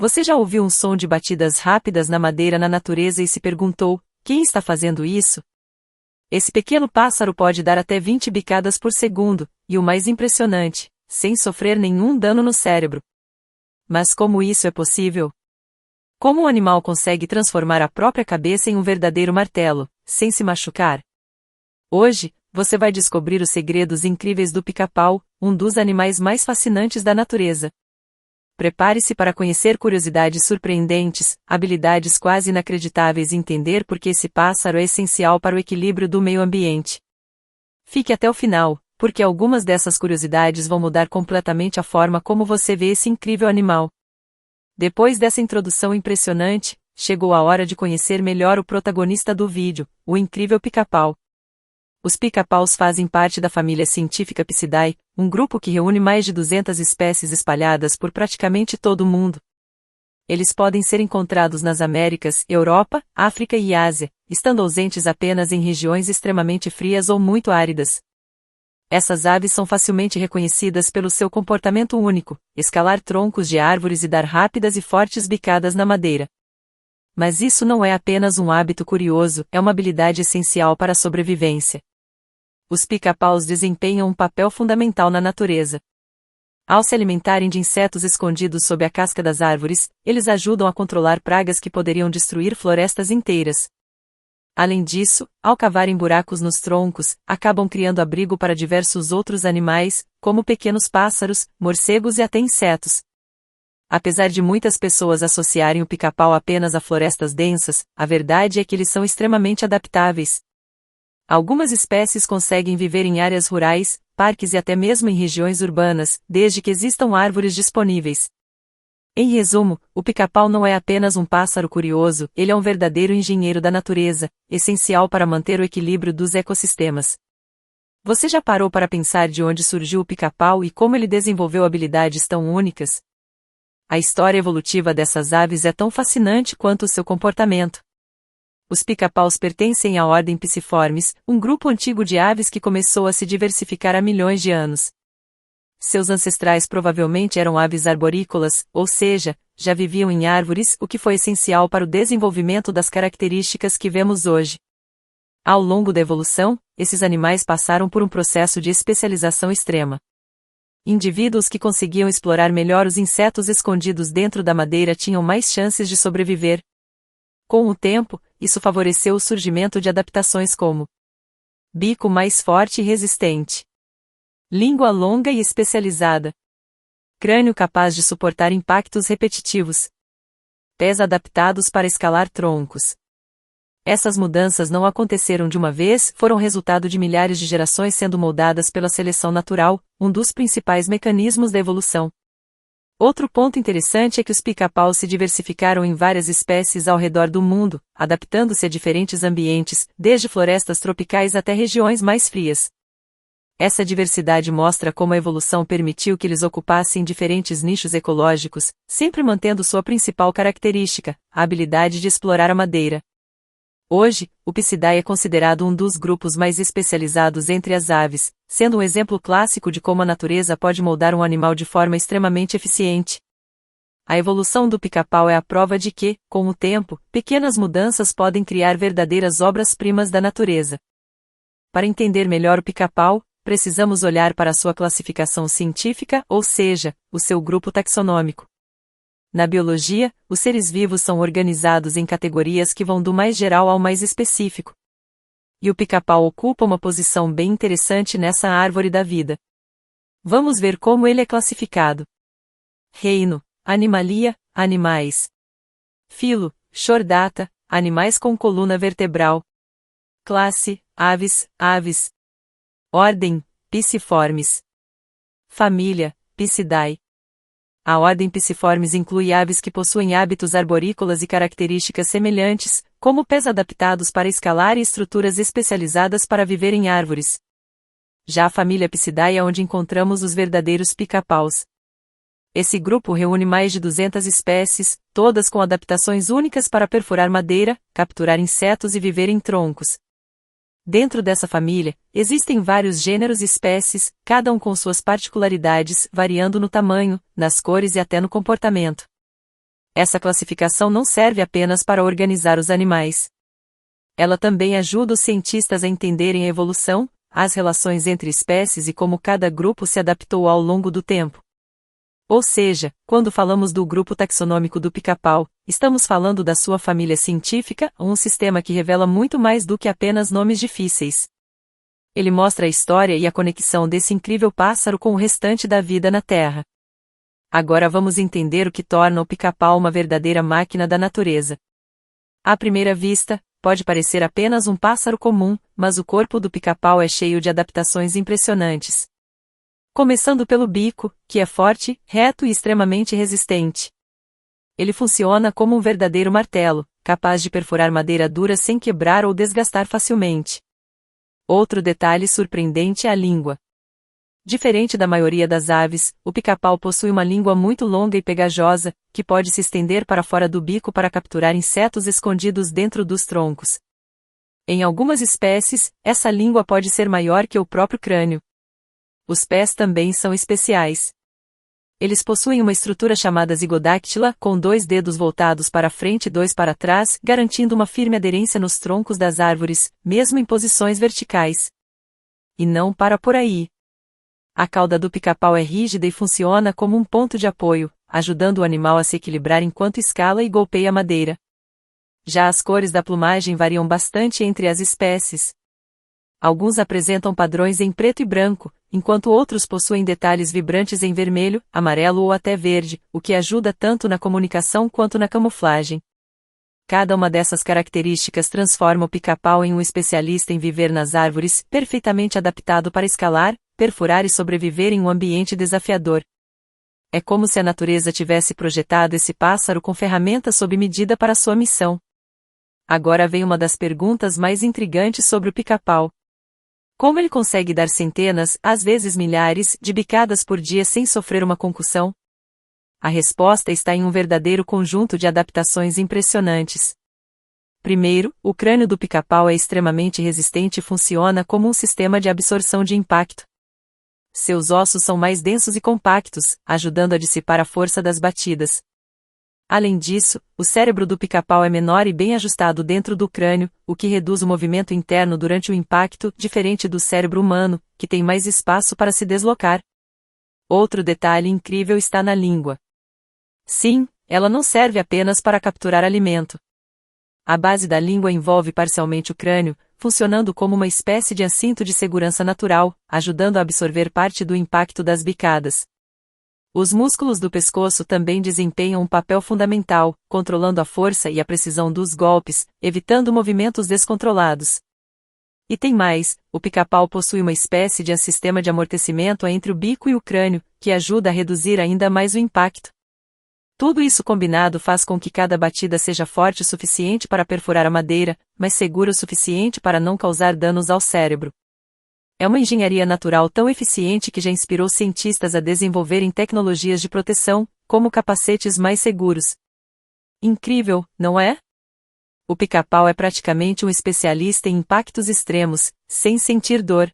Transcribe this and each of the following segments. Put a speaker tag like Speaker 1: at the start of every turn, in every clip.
Speaker 1: Você já ouviu um som de batidas rápidas na madeira na natureza e se perguntou: quem está fazendo isso? Esse pequeno pássaro pode dar até 20 bicadas por segundo, e o mais impressionante, sem sofrer nenhum dano no cérebro. Mas como isso é possível? Como um animal consegue transformar a própria cabeça em um verdadeiro martelo, sem se machucar? Hoje, você vai descobrir os segredos incríveis do pica-pau, um dos animais mais fascinantes da natureza. Prepare-se para conhecer curiosidades surpreendentes, habilidades quase inacreditáveis e entender por que esse pássaro é essencial para o equilíbrio do meio ambiente. Fique até o final, porque algumas dessas curiosidades vão mudar completamente a forma como você vê esse incrível animal. Depois dessa introdução impressionante, chegou a hora de conhecer melhor o protagonista do vídeo, o incrível pica-pau. Os pica-paus fazem parte da família científica Picidae, um grupo que reúne mais de 200 espécies espalhadas por praticamente todo o mundo. Eles podem ser encontrados nas Américas, Europa, África e Ásia, estando ausentes apenas em regiões extremamente frias ou muito áridas. Essas aves são facilmente reconhecidas pelo seu comportamento único, escalar troncos de árvores e dar rápidas e fortes bicadas na madeira. Mas isso não é apenas um hábito curioso, é uma habilidade essencial para a sobrevivência. Os pica-paus desempenham um papel fundamental na natureza. Ao se alimentarem de insetos escondidos sob a casca das árvores, eles ajudam a controlar pragas que poderiam destruir florestas inteiras. Além disso, ao cavarem buracos nos troncos, acabam criando abrigo para diversos outros animais, como pequenos pássaros, morcegos e até insetos. Apesar de muitas pessoas associarem o pica-pau apenas a florestas densas, a verdade é que eles são extremamente adaptáveis. Algumas espécies conseguem viver em áreas rurais, parques e até mesmo em regiões urbanas, desde que existam árvores disponíveis. Em resumo, o pica-pau não é apenas um pássaro curioso, ele é um verdadeiro engenheiro da natureza, essencial para manter o equilíbrio dos ecossistemas. Você já parou para pensar de onde surgiu o pica-pau e como ele desenvolveu habilidades tão únicas? A história evolutiva dessas aves é tão fascinante quanto o seu comportamento. Os pica-paus pertencem à ordem Piciformes, um grupo antigo de aves que começou a se diversificar há milhões de anos. Seus ancestrais provavelmente eram aves arborícolas, ou seja, já viviam em árvores, o que foi essencial para o desenvolvimento das características que vemos hoje. Ao longo da evolução, esses animais passaram por um processo de especialização extrema. Indivíduos que conseguiam explorar melhor os insetos escondidos dentro da madeira tinham mais chances de sobreviver. Com o tempo, isso favoreceu o surgimento de adaptações como bico mais forte e resistente, língua longa e especializada, crânio capaz de suportar impactos repetitivos, pés adaptados para escalar troncos. Essas mudanças não aconteceram de uma vez, foram resultado de milhares de gerações sendo moldadas pela seleção natural, um dos principais mecanismos da evolução. Outro ponto interessante é que os pica-paus se diversificaram em várias espécies ao redor do mundo, adaptando-se a diferentes ambientes, desde florestas tropicais até regiões mais frias. Essa diversidade mostra como a evolução permitiu que eles ocupassem diferentes nichos ecológicos, sempre mantendo sua principal característica, a habilidade de explorar a madeira. Hoje, o Picidae é considerado um dos grupos mais especializados entre as aves, sendo um exemplo clássico de como a natureza pode moldar um animal de forma extremamente eficiente. A evolução do pica-pau é a prova de que, com o tempo, pequenas mudanças podem criar verdadeiras obras-primas da natureza. Para entender melhor o pica-pau, precisamos olhar para a sua classificação científica, ou seja, o seu grupo taxonômico. Na biologia, os seres vivos são organizados em categorias que vão do mais geral ao mais específico. E o pica-pau ocupa uma posição bem interessante nessa árvore da vida. Vamos ver como ele é classificado. Reino: Animalia, animais. Filo: Chordata, animais com coluna vertebral. Classe: Aves, aves. Ordem: Piciformes. Família: Picidae. A ordem Piciformes inclui aves que possuem hábitos arborícolas e características semelhantes, como pés adaptados para escalar e estruturas especializadas para viver em árvores. Já a família Picidae é onde encontramos os verdadeiros pica-paus. Esse grupo reúne mais de 200 espécies, todas com adaptações únicas para perfurar madeira, capturar insetos e viver em troncos. Dentro dessa família, existem vários gêneros e espécies, cada um com suas particularidades, variando no tamanho, nas cores e até no comportamento. Essa classificação não serve apenas para organizar os animais. Ela também ajuda os cientistas a entenderem a evolução, as relações entre espécies e como cada grupo se adaptou ao longo do tempo. Ou seja, quando falamos do grupo taxonômico do pica-pau, estamos falando da sua família científica, um sistema que revela muito mais do que apenas nomes difíceis. Ele mostra a história e a conexão desse incrível pássaro com o restante da vida na Terra. Agora vamos entender o que torna o pica-pau uma verdadeira máquina da natureza. À primeira vista, pode parecer apenas um pássaro comum, mas o corpo do pica-pau é cheio de adaptações impressionantes. Começando pelo bico, que é forte, reto e extremamente resistente. Ele funciona como um verdadeiro martelo, capaz de perfurar madeira dura sem quebrar ou desgastar facilmente. Outro detalhe surpreendente é a língua. Diferente da maioria das aves, o pica-pau possui uma língua muito longa e pegajosa, que pode se estender para fora do bico para capturar insetos escondidos dentro dos troncos. Em algumas espécies, essa língua pode ser maior que o próprio crânio. Os pés também são especiais. Eles possuem uma estrutura chamada zigodáctila, com 2 dedos voltados para frente e 2 para trás, garantindo uma firme aderência nos troncos das árvores, mesmo em posições verticais. E não para por aí. A cauda do pica-pau é rígida e funciona como um ponto de apoio, ajudando o animal a se equilibrar enquanto escala e golpeia a madeira. Já as cores da plumagem variam bastante entre as espécies. Alguns apresentam padrões em preto e branco, enquanto outros possuem detalhes vibrantes em vermelho, amarelo ou até verde, o que ajuda tanto na comunicação quanto na camuflagem. Cada uma dessas características transforma o pica-pau em um especialista em viver nas árvores, perfeitamente adaptado para escalar, perfurar e sobreviver em um ambiente desafiador. É como se a natureza tivesse projetado esse pássaro com ferramentas sob medida para sua missão. Agora vem uma das perguntas mais intrigantes sobre o pica-pau. Como ele consegue dar centenas, às vezes milhares, de bicadas por dia sem sofrer uma concussão? A resposta está em um verdadeiro conjunto de adaptações impressionantes. Primeiro, o crânio do pica-pau é extremamente resistente e funciona como um sistema de absorção de impacto. Seus ossos são mais densos e compactos, ajudando a dissipar a força das batidas. Além disso, o cérebro do pica-pau é menor e bem ajustado dentro do crânio, o que reduz o movimento interno durante o impacto, diferente do cérebro humano, que tem mais espaço para se deslocar. Outro detalhe incrível está na língua. Sim, ela não serve apenas para capturar alimento. A base da língua envolve parcialmente o crânio, funcionando como uma espécie de cinto de segurança natural, ajudando a absorver parte do impacto das bicadas. Os músculos do pescoço também desempenham um papel fundamental, controlando a força e a precisão dos golpes, evitando movimentos descontrolados. E tem mais, o pica-pau possui uma espécie de sistema de amortecimento entre o bico e o crânio, que ajuda a reduzir ainda mais o impacto. Tudo isso combinado faz com que cada batida seja forte o suficiente para perfurar a madeira, mas segura o suficiente para não causar danos ao cérebro. É uma engenharia natural tão eficiente que já inspirou cientistas a desenvolverem tecnologias de proteção, como capacetes mais seguros. Incrível, não é? O pica-pau é praticamente um especialista em impactos extremos, sem sentir dor.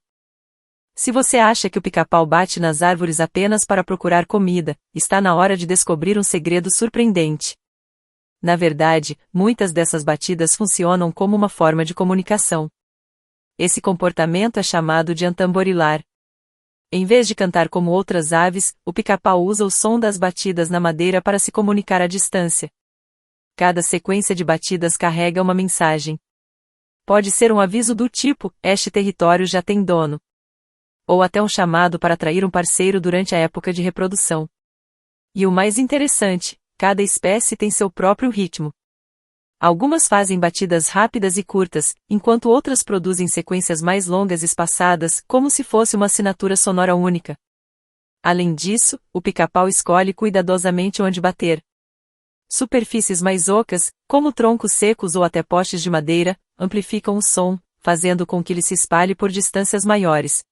Speaker 1: Se você acha que o pica-pau bate nas árvores apenas para procurar comida, está na hora de descobrir um segredo surpreendente. Na verdade, muitas dessas batidas funcionam como uma forma de comunicação. Esse comportamento é chamado de antamborilar. Em vez de cantar como outras aves, o pica-pau usa o som das batidas na madeira para se comunicar à distância. Cada sequência de batidas carrega uma mensagem. Pode ser um aviso do tipo, este território já tem dono. Ou até um chamado para atrair um parceiro durante a época de reprodução. E o mais interessante, cada espécie tem seu próprio ritmo. Algumas fazem batidas rápidas e curtas, enquanto outras produzem sequências mais longas e espaçadas, como se fosse uma assinatura sonora única. Além disso, o pica-pau escolhe cuidadosamente onde bater. Superfícies mais ocas, como troncos secos ou até postes de madeira, amplificam o som, fazendo com que ele se espalhe por distâncias maiores.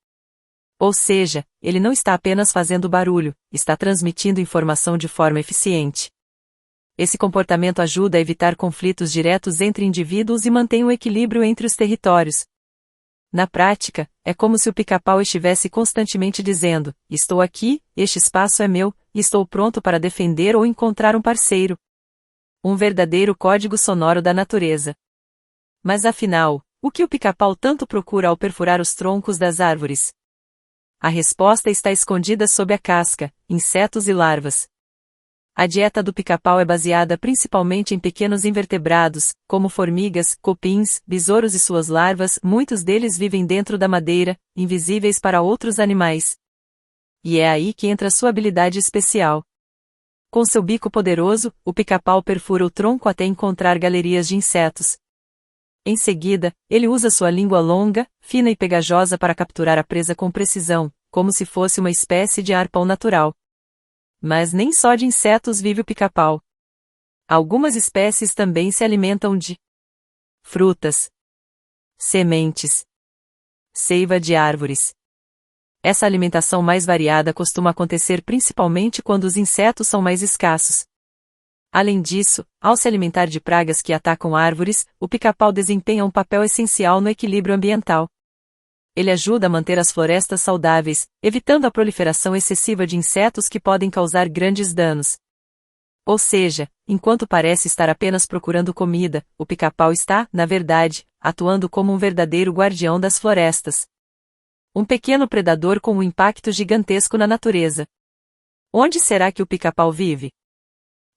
Speaker 1: Ou seja, ele não está apenas fazendo barulho, está transmitindo informação de forma eficiente. Esse comportamento ajuda a evitar conflitos diretos entre indivíduos e mantém o equilíbrio entre os territórios. Na prática, é como se o pica-pau estivesse constantemente dizendo, estou aqui, este espaço é meu, e estou pronto para defender ou encontrar um parceiro. Um verdadeiro código sonoro da natureza. Mas afinal, o que o pica-pau tanto procura ao perfurar os troncos das árvores? A resposta está escondida sob a casca, insetos e larvas. A dieta do pica-pau é baseada principalmente em pequenos invertebrados, como formigas, cupins, besouros e suas larvas. Muitos deles vivem dentro da madeira, invisíveis para outros animais. E é aí que entra sua habilidade especial. Com seu bico poderoso, o pica-pau perfura o tronco até encontrar galerias de insetos. Em seguida, ele usa sua língua longa, fina e pegajosa para capturar a presa com precisão, como se fosse uma espécie de arpão natural. Mas nem só de insetos vive o pica-pau. Algumas espécies também se alimentam de frutas, sementes, seiva de árvores. Essa alimentação mais variada costuma acontecer principalmente quando os insetos são mais escassos. Além disso, ao se alimentar de pragas que atacam árvores, o pica-pau desempenha um papel essencial no equilíbrio ambiental. Ele ajuda a manter as florestas saudáveis, evitando a proliferação excessiva de insetos que podem causar grandes danos. Ou seja, enquanto parece estar apenas procurando comida, o pica-pau está, na verdade, atuando como um verdadeiro guardião das florestas. Um pequeno predador com um impacto gigantesco na natureza. Onde será que o pica-pau vive?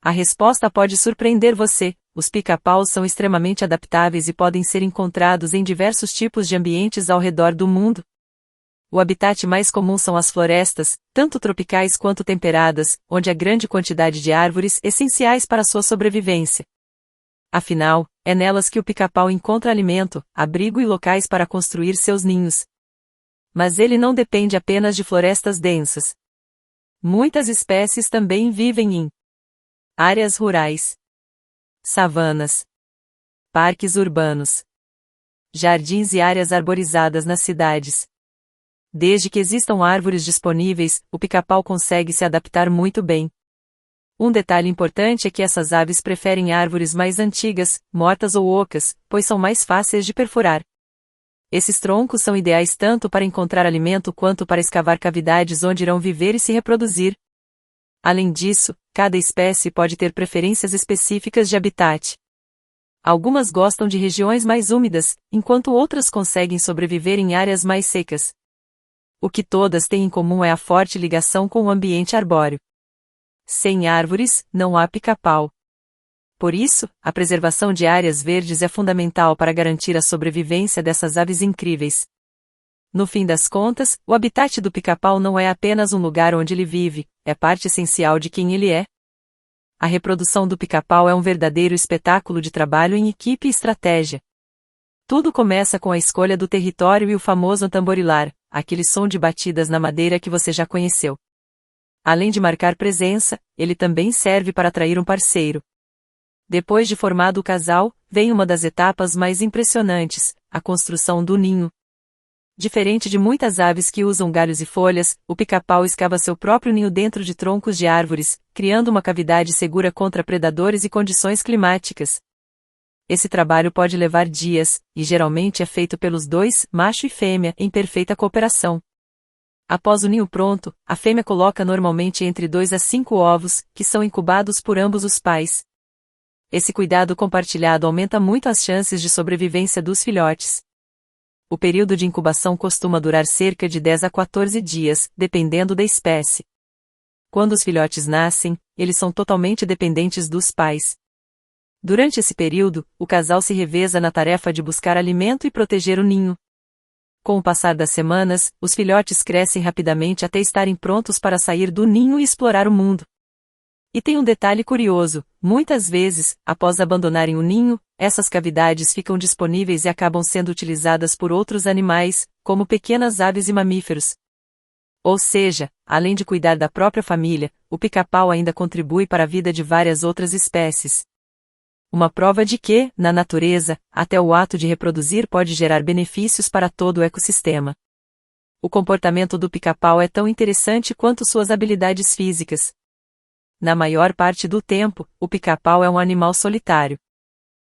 Speaker 1: A resposta pode surpreender você. Os pica-paus são extremamente adaptáveis e podem ser encontrados em diversos tipos de ambientes ao redor do mundo. O habitat mais comum são as florestas, tanto tropicais quanto temperadas, onde há grande quantidade de árvores essenciais para sua sobrevivência. Afinal, é nelas que o pica-pau encontra alimento, abrigo e locais para construir seus ninhos. Mas ele não depende apenas de florestas densas. Muitas espécies também vivem em áreas rurais, savanas, parques urbanos, jardins e áreas arborizadas nas cidades. Desde que existam árvores disponíveis, o pica-pau consegue se adaptar muito bem. Um detalhe importante é que essas aves preferem árvores mais antigas, mortas ou ocas, pois são mais fáceis de perfurar. Esses troncos são ideais tanto para encontrar alimento quanto para escavar cavidades onde irão viver e se reproduzir. Além disso, cada espécie pode ter preferências específicas de habitat. Algumas gostam de regiões mais úmidas, enquanto outras conseguem sobreviver em áreas mais secas. O que todas têm em comum é a forte ligação com o ambiente arbóreo. Sem árvores, não há pica-pau. Por isso, a preservação de áreas verdes é fundamental para garantir a sobrevivência dessas aves incríveis. No fim das contas, o habitat do pica-pau não é apenas um lugar onde ele vive, é parte essencial de quem ele é. A reprodução do pica-pau é um verdadeiro espetáculo de trabalho em equipe e estratégia. Tudo começa com a escolha do território e o famoso tamborilar, aquele som de batidas na madeira que você já conheceu. Além de marcar presença, ele também serve para atrair um parceiro. Depois de formado o casal, vem uma das etapas mais impressionantes, a construção do ninho. Diferente de muitas aves que usam galhos e folhas, o pica-pau escava seu próprio ninho dentro de troncos de árvores, criando uma cavidade segura contra predadores e condições climáticas. Esse trabalho pode levar dias, e geralmente é feito pelos dois, macho e fêmea, em perfeita cooperação. Após o ninho pronto, a fêmea coloca normalmente entre 2 a 5 ovos, que são incubados por ambos os pais. Esse cuidado compartilhado aumenta muito as chances de sobrevivência dos filhotes. O período de incubação costuma durar cerca de 10 a 14 dias, dependendo da espécie. Quando os filhotes nascem, eles são totalmente dependentes dos pais. Durante esse período, o casal se reveza na tarefa de buscar alimento e proteger o ninho. Com o passar das semanas, os filhotes crescem rapidamente até estarem prontos para sair do ninho e explorar o mundo. E tem um detalhe curioso, muitas vezes, após abandonarem o ninho, essas cavidades ficam disponíveis e acabam sendo utilizadas por outros animais, como pequenas aves e mamíferos. Ou seja, além de cuidar da própria família, o pica-pau ainda contribui para a vida de várias outras espécies. Uma prova de que, na natureza, até o ato de reproduzir pode gerar benefícios para todo o ecossistema. O comportamento do pica-pau é tão interessante quanto suas habilidades físicas. Na maior parte do tempo, o pica-pau é um animal solitário.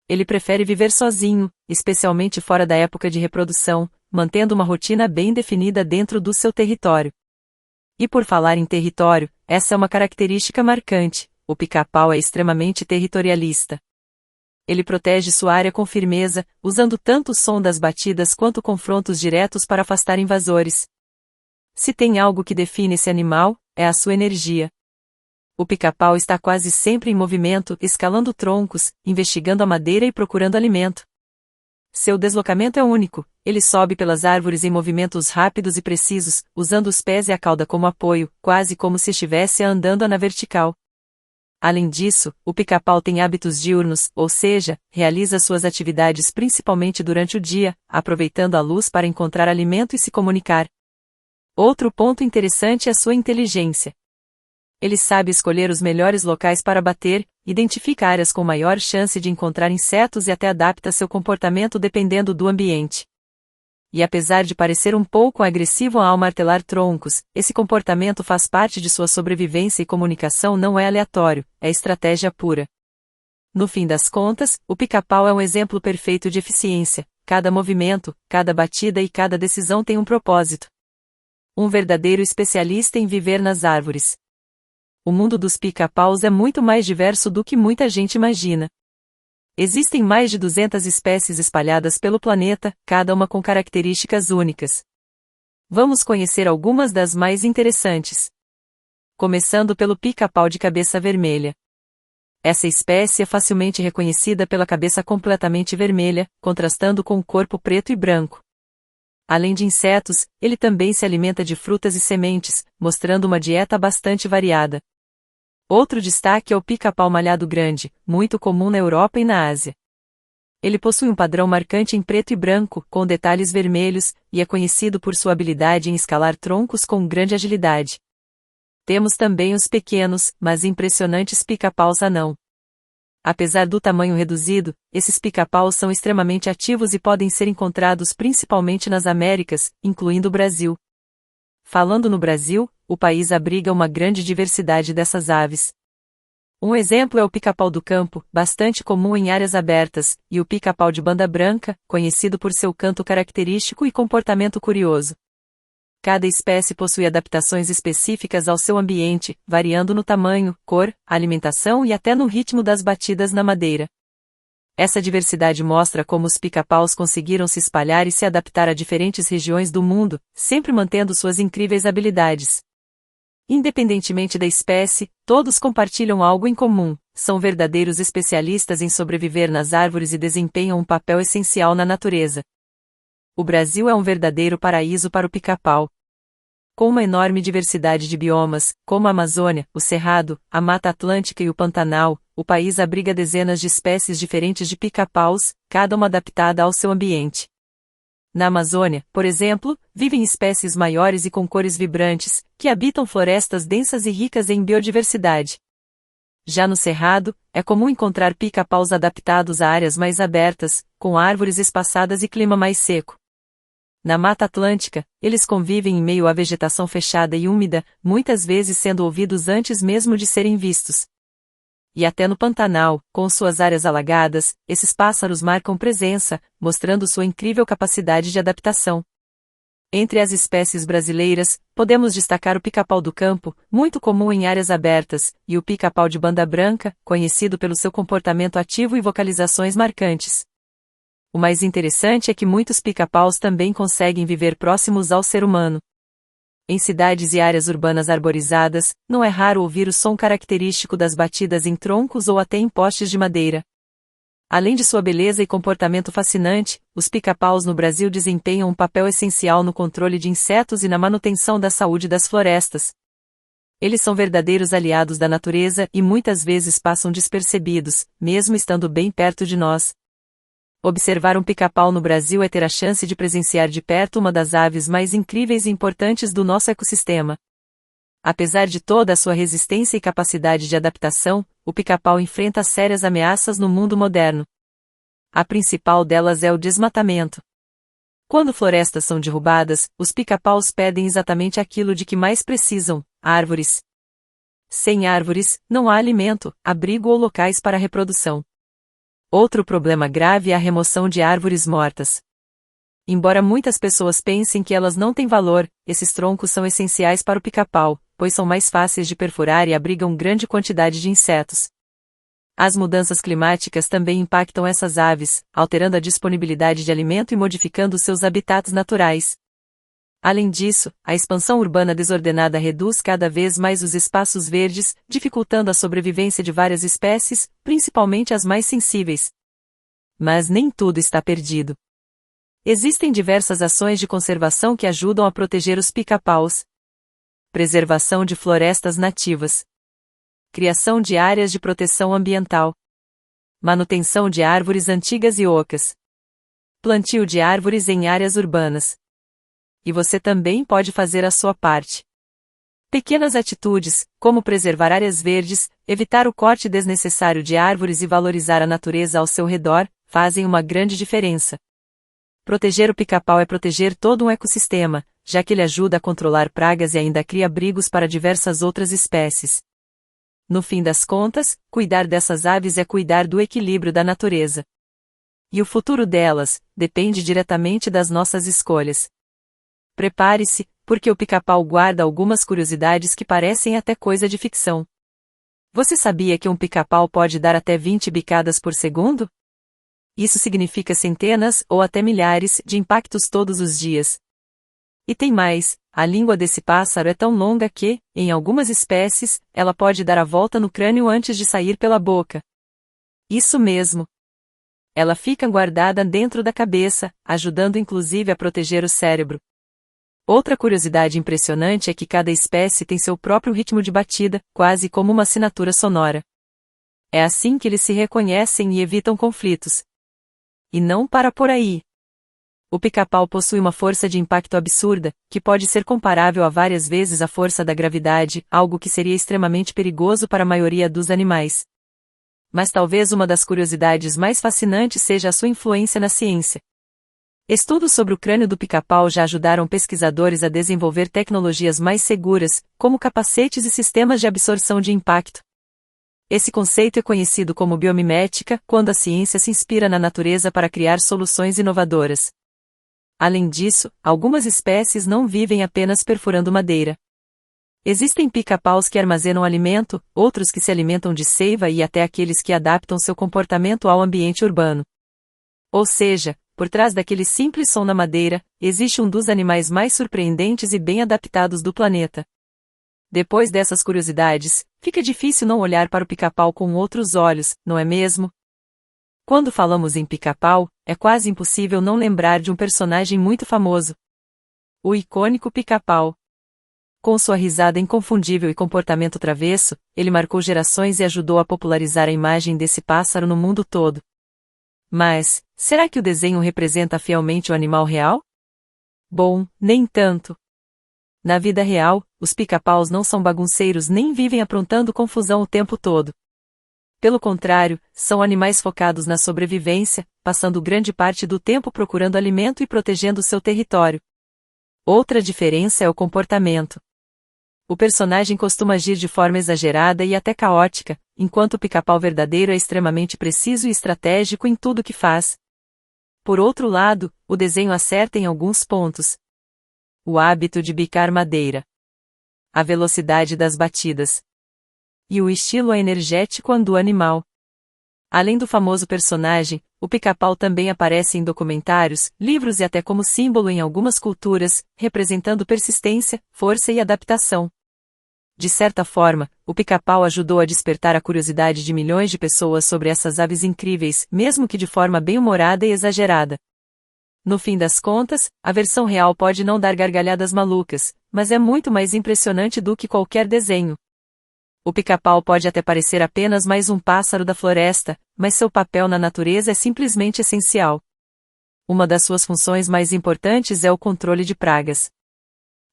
Speaker 1: Ele prefere viver sozinho, especialmente fora da época de reprodução, mantendo uma rotina bem definida dentro do seu território. E por falar em território, essa é uma característica marcante. o pica-pau é extremamente territorialista. Ele protege sua área com firmeza, usando tanto o som das batidas quanto confrontos diretos para afastar invasores. Se tem algo que define esse animal, é a sua energia. O pica-pau está quase sempre em movimento, escalando troncos, investigando a madeira e procurando alimento. Seu deslocamento é único, ele sobe pelas árvores em movimentos rápidos e precisos, usando os pés e a cauda como apoio, quase como se estivesse andando na vertical. Além disso, o pica-pau tem hábitos diurnos, ou seja, realiza suas atividades principalmente durante o dia, aproveitando a luz para encontrar alimento e se comunicar. Outro ponto interessante é a sua inteligência. Ele sabe escolher os melhores locais para bater, identifica áreas com maior chance de encontrar insetos e até adapta seu comportamento dependendo do ambiente. E apesar de parecer um pouco agressivo ao martelar troncos, esse comportamento faz parte de sua sobrevivência e comunicação não é aleatório, é estratégia pura. No fim das contas, o pica-pau é um exemplo perfeito de eficiência, cada movimento, cada batida e cada decisão tem um propósito. Um verdadeiro especialista em viver nas árvores. O mundo dos pica-paus é muito mais diverso do que muita gente imagina. Existem mais de 200 espécies espalhadas pelo planeta, cada uma com características únicas. Vamos conhecer algumas das mais interessantes. Começando pelo pica-pau de cabeça vermelha. Essa espécie é facilmente reconhecida pela cabeça completamente vermelha, contrastando com o corpo preto e branco. Além de insetos, ele também se alimenta de frutas e sementes, mostrando uma dieta bastante variada. Outro destaque é o pica-pau malhado grande, muito comum na Europa e na Ásia. Ele possui um padrão marcante em preto e branco, com detalhes vermelhos, e é conhecido por sua habilidade em escalar troncos com grande agilidade. Temos também os pequenos, mas impressionantes pica-paus anão. Apesar do tamanho reduzido, esses pica-paus são extremamente ativos e podem ser encontrados principalmente nas Américas, incluindo o Brasil. Falando no Brasil, o país abriga uma grande diversidade dessas aves. Um exemplo é o pica-pau do campo, bastante comum em áreas abertas, e o pica-pau de banda branca, conhecido por seu canto característico e comportamento curioso. Cada espécie possui adaptações específicas ao seu ambiente, variando no tamanho, cor, alimentação e até no ritmo das batidas na madeira. Essa diversidade mostra como os pica-paus conseguiram se espalhar e se adaptar a diferentes regiões do mundo, sempre mantendo suas incríveis habilidades. Independentemente da espécie, todos compartilham algo em comum, são verdadeiros especialistas em sobreviver nas árvores e desempenham um papel essencial na natureza. O Brasil é um verdadeiro paraíso para o pica-pau. Com uma enorme diversidade de biomas, como a Amazônia, o Cerrado, a Mata Atlântica e o Pantanal, o país abriga dezenas de espécies diferentes de pica-paus, cada uma adaptada ao seu ambiente. Na Amazônia, por exemplo, vivem espécies maiores e com cores vibrantes, que habitam florestas densas e ricas em biodiversidade. Já no Cerrado, é comum encontrar pica-paus adaptados a áreas mais abertas, com árvores espaçadas e clima mais seco. Na Mata Atlântica, eles convivem em meio à vegetação fechada e úmida, muitas vezes sendo ouvidos antes mesmo de serem vistos. E até no Pantanal, com suas áreas alagadas, esses pássaros marcam presença, mostrando sua incrível capacidade de adaptação. Entre as espécies brasileiras, podemos destacar o pica-pau do campo, muito comum em áreas abertas, e o pica-pau de banda branca, conhecido pelo seu comportamento ativo e vocalizações marcantes. O mais interessante é que muitos pica-paus também conseguem viver próximos ao ser humano. Em cidades e áreas urbanas arborizadas, não é raro ouvir o som característico das batidas em troncos ou até em postes de madeira. Além de sua beleza e comportamento fascinante, os pica-paus no Brasil desempenham um papel essencial no controle de insetos e na manutenção da saúde das florestas. Eles são verdadeiros aliados da natureza e muitas vezes passam despercebidos, mesmo estando bem perto de nós. Observar um pica-pau no Brasil é ter a chance de presenciar de perto uma das aves mais incríveis e importantes do nosso ecossistema. Apesar de toda a sua resistência e capacidade de adaptação, o pica-pau enfrenta sérias ameaças no mundo moderno. A principal delas é o desmatamento. Quando florestas são derrubadas, os pica-paus perdem exatamente aquilo de que mais precisam: árvores. Sem árvores, não há alimento, abrigo ou locais para a reprodução. Outro problema grave é a remoção de árvores mortas. Embora muitas pessoas pensem que elas não têm valor, esses troncos são essenciais para o pica-pau, pois são mais fáceis de perfurar e abrigam grande quantidade de insetos. As mudanças climáticas também impactam essas aves, alterando a disponibilidade de alimento e modificando seus habitats naturais. Além disso, a expansão urbana desordenada reduz cada vez mais os espaços verdes, dificultando a sobrevivência de várias espécies, principalmente as mais sensíveis. Mas nem tudo está perdido. Existem diversas ações de conservação que ajudam a proteger os pica-paus. Preservação de florestas nativas. Criação de áreas de proteção ambiental. Manutenção de árvores antigas e ocas. Plantio de árvores em áreas urbanas. E você também pode fazer a sua parte. Pequenas atitudes, como preservar áreas verdes, evitar o corte desnecessário de árvores e valorizar a natureza ao seu redor, fazem uma grande diferença. Proteger o pica-pau é proteger todo um ecossistema, já que ele ajuda a controlar pragas e ainda cria abrigos para diversas outras espécies. No fim das contas, cuidar dessas aves é cuidar do equilíbrio da natureza. E o futuro delas depende diretamente das nossas escolhas. Prepare-se, porque o pica-pau guarda algumas curiosidades que parecem até coisa de ficção. Você sabia que um pica-pau pode dar até 20 bicadas por segundo? Isso significa centenas ou até milhares de impactos todos os dias. E tem mais, a língua desse pássaro é tão longa que, em algumas espécies, ela pode dar a volta no crânio antes de sair pela boca. Isso mesmo. Ela fica guardada dentro da cabeça, ajudando inclusive a proteger o cérebro. Outra curiosidade impressionante é que cada espécie tem seu próprio ritmo de batida, quase como uma assinatura sonora. É assim que eles se reconhecem e evitam conflitos. E não para por aí. O pica-pau possui uma força de impacto absurda, que pode ser comparável a várias vezes a força da gravidade, algo que seria extremamente perigoso para a maioria dos animais. Mas talvez uma das curiosidades mais fascinantes seja a sua influência na ciência. Estudos sobre o crânio do pica-pau já ajudaram pesquisadores a desenvolver tecnologias mais seguras, como capacetes e sistemas de absorção de impacto. Esse conceito é conhecido como biomimética, quando a ciência se inspira na natureza para criar soluções inovadoras. Além disso, algumas espécies não vivem apenas perfurando madeira. Existem pica-paus que armazenam alimento, outros que se alimentam de seiva e até aqueles que adaptam seu comportamento ao ambiente urbano. Ou seja, por trás daquele simples som na madeira, existe um dos animais mais surpreendentes e bem adaptados do planeta. Depois dessas curiosidades, fica difícil não olhar para o pica-pau com outros olhos, não é mesmo? Quando falamos em pica-pau, é quase impossível não lembrar de um personagem muito famoso. O icônico pica-pau. Com sua risada inconfundível e comportamento travesso, ele marcou gerações e ajudou a popularizar a imagem desse pássaro no mundo todo. Mas, será que o desenho representa fielmente o animal real? Bom, nem tanto. Na vida real, os pica-paus não são bagunceiros nem vivem aprontando confusão o tempo todo. Pelo contrário, são animais focados na sobrevivência, passando grande parte do tempo procurando alimento e protegendo seu território. Outra diferença é o comportamento. O personagem costuma agir de forma exagerada e até caótica, enquanto o pica-pau verdadeiro é extremamente preciso e estratégico em tudo que faz. Por outro lado, o desenho acerta em alguns pontos. O hábito de bicar madeira. A velocidade das batidas. E o estilo energético do animal. Além do famoso personagem, o pica-pau também aparece em documentários, livros e até como símbolo em algumas culturas, representando persistência, força e adaptação. De certa forma, o pica-pau ajudou a despertar a curiosidade de milhões de pessoas sobre essas aves incríveis, mesmo que de forma bem-humorada e exagerada. No fim das contas, a versão real pode não dar gargalhadas malucas, mas é muito mais impressionante do que qualquer desenho. O pica-pau pode até parecer apenas mais um pássaro da floresta, mas seu papel na natureza é simplesmente essencial. Uma das suas funções mais importantes é o controle de pragas.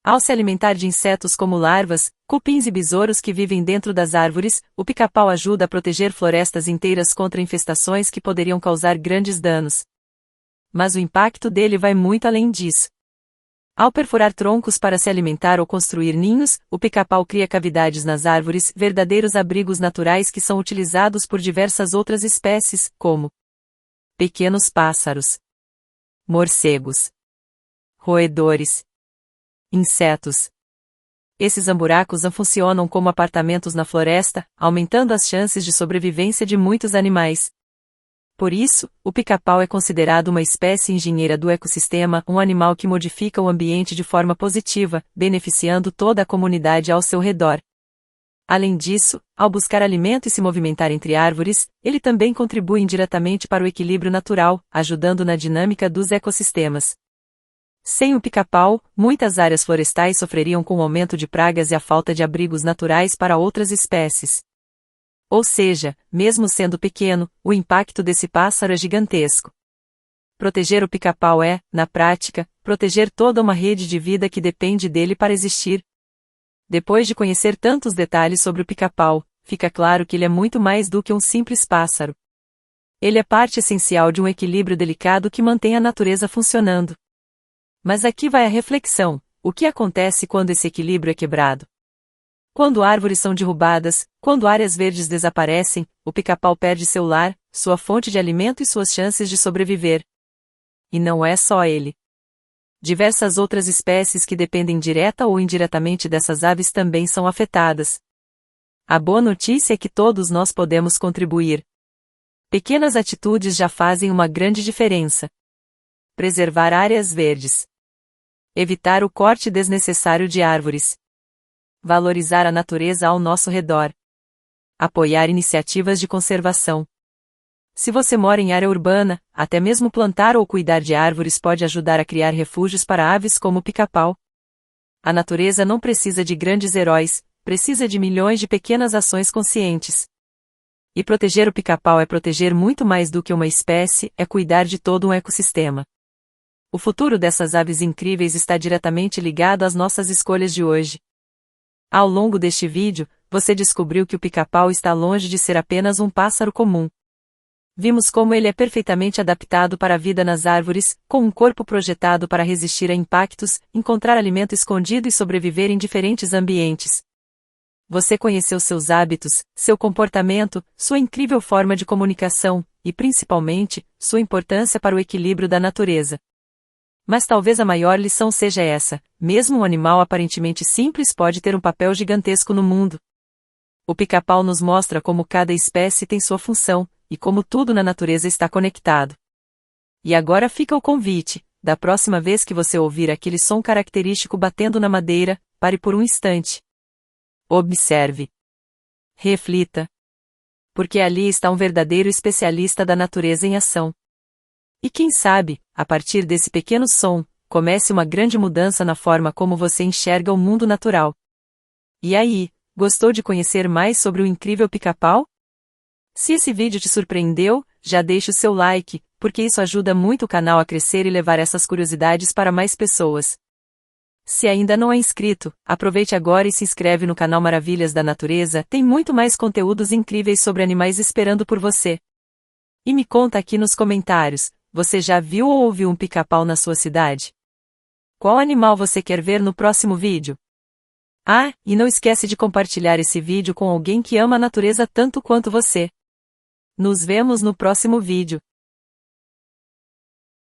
Speaker 1: Ao se alimentar de insetos como larvas, cupins e besouros que vivem dentro das árvores, o pica-pau ajuda a proteger florestas inteiras contra infestações que poderiam causar grandes danos. Mas o impacto dele vai muito além disso. Ao perfurar troncos para se alimentar ou construir ninhos, o pica-pau cria cavidades nas árvores, verdadeiros abrigos naturais que são utilizados por diversas outras espécies, como pequenos pássaros, morcegos, roedores, insetos, Esses buracos funcionam como apartamentos na floresta, aumentando as chances de sobrevivência de muitos animais. Por isso, o pica-pau é considerado uma espécie engenheira do ecossistema, um animal que modifica o ambiente de forma positiva, beneficiando toda a comunidade ao seu redor. Além disso, ao buscar alimento e se movimentar entre árvores, ele também contribui indiretamente para o equilíbrio natural, ajudando na dinâmica dos ecossistemas. Sem o pica-pau, muitas áreas florestais sofreriam com o aumento de pragas e a falta de abrigos naturais para outras espécies. Ou seja, mesmo sendo pequeno, o impacto desse pássaro é gigantesco. Proteger o pica-pau é, na prática, proteger toda uma rede de vida que depende dele para existir. Depois de conhecer tantos detalhes sobre o pica-pau, fica claro que ele é muito mais do que um simples pássaro. Ele é parte essencial de um equilíbrio delicado que mantém a natureza funcionando. Mas aqui vai a reflexão: o que acontece quando esse equilíbrio é quebrado? Quando árvores são derrubadas, quando áreas verdes desaparecem, o pica-pau perde seu lar, sua fonte de alimento e suas chances de sobreviver. E não é só ele. Diversas outras espécies que dependem direta ou indiretamente dessas aves também são afetadas. A boa notícia é que todos nós podemos contribuir. Pequenas atitudes já fazem uma grande diferença. Preservar áreas verdes. Evitar o corte desnecessário de árvores. Valorizar a natureza ao nosso redor. Apoiar iniciativas de conservação. Se você mora em área urbana, até mesmo plantar ou cuidar de árvores pode ajudar a criar refúgios para aves como o pica-pau. A natureza não precisa de grandes heróis, precisa de milhões de pequenas ações conscientes. E proteger o pica-pau é proteger muito mais do que uma espécie, é cuidar de todo um ecossistema. O futuro dessas aves incríveis está diretamente ligado às nossas escolhas de hoje. Ao longo deste vídeo, você descobriu que o pica-pau está longe de ser apenas um pássaro comum. Vimos como ele é perfeitamente adaptado para a vida nas árvores, com um corpo projetado para resistir a impactos, encontrar alimento escondido e sobreviver em diferentes ambientes. Você conheceu seus hábitos, seu comportamento, sua incrível forma de comunicação, e principalmente, sua importância para o equilíbrio da natureza. Mas talvez a maior lição seja essa: mesmo um animal aparentemente simples pode ter um papel gigantesco no mundo. O pica-pau nos mostra como cada espécie tem sua função, e como tudo na natureza está conectado. E agora fica o convite: da próxima vez que você ouvir aquele som característico batendo na madeira, pare por um instante. Observe. Reflita. Porque ali está um verdadeiro especialista da natureza em ação. E quem sabe, a partir desse pequeno som, comece uma grande mudança na forma como você enxerga o mundo natural. E aí, gostou de conhecer mais sobre o incrível pica-pau? Se esse vídeo te surpreendeu, já deixe o seu like, porque isso ajuda muito o canal a crescer e levar essas curiosidades para mais pessoas. Se ainda não é inscrito, aproveite agora e se inscreve no canal Maravilhas da Natureza, tem muito mais conteúdos incríveis sobre animais esperando por você. E me conta aqui nos comentários: você já viu ou ouviu um pica-pau na sua cidade? Qual animal você quer ver no próximo vídeo? Ah, e não esquece de compartilhar esse vídeo com alguém que ama a natureza tanto quanto você. Nos vemos no próximo vídeo.